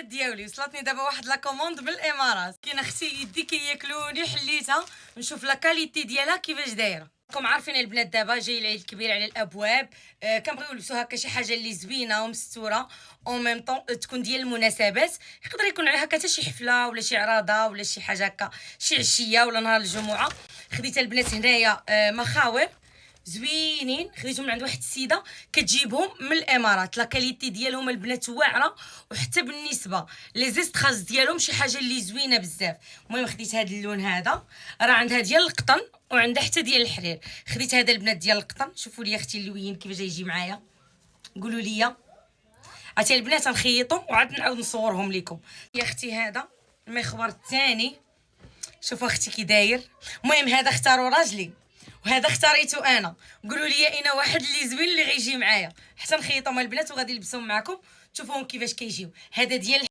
ديالي وصلتني دابا واحد لا كوموند من الامارات. كاين اختي يدي كياكلوني حليتها نشوف لا كاليتي ديالها كيفاش دايره. راكم عارفين البنات دابا جاي العيد الكبير على الابواب. كنبغيو نلبسوا هكا شي حاجه اللي زوينه ومستوره او ميم طون تكون ديال المناسبات. يقدر يكون على هكا حتى شي حفله ولا شي عراضه ولا شي حاجه هكا شي عشيه ولا نهار الجمعه. خديت البنات هنايا مخاور زوينين، خديتهم من عند واحد السيده كتجيبهم من الامارات. لا كاليتي ديالهم البنات واعره، وحتى بالنسبه لي زيستراز ديالهم شي حاجه اللي زوينه بزاف. المهم خديت هذا اللون هذا، راه عندها ديال القطن وعندها حتى ديال الحرير. خديت هذا البنات ديال القطن. شوفوا لي اختي اللوين كيفاش يجي معايا، قولوا لي. عرفتي البنات نخيطهم وعاد نعاود نصورهم لكم. يا اختي هذا المخبر الثاني، شوفوا اختي كي داير. المهم هذا اختاروا راجلي وهذا اختاريته انا. قولوا لي اين واحد اللي زوين اللي غيجي معايا حتى نخيطهم البنات وغادي نلبسهم معكم تشوفوهم كيفاش كيجيو. هذا ديال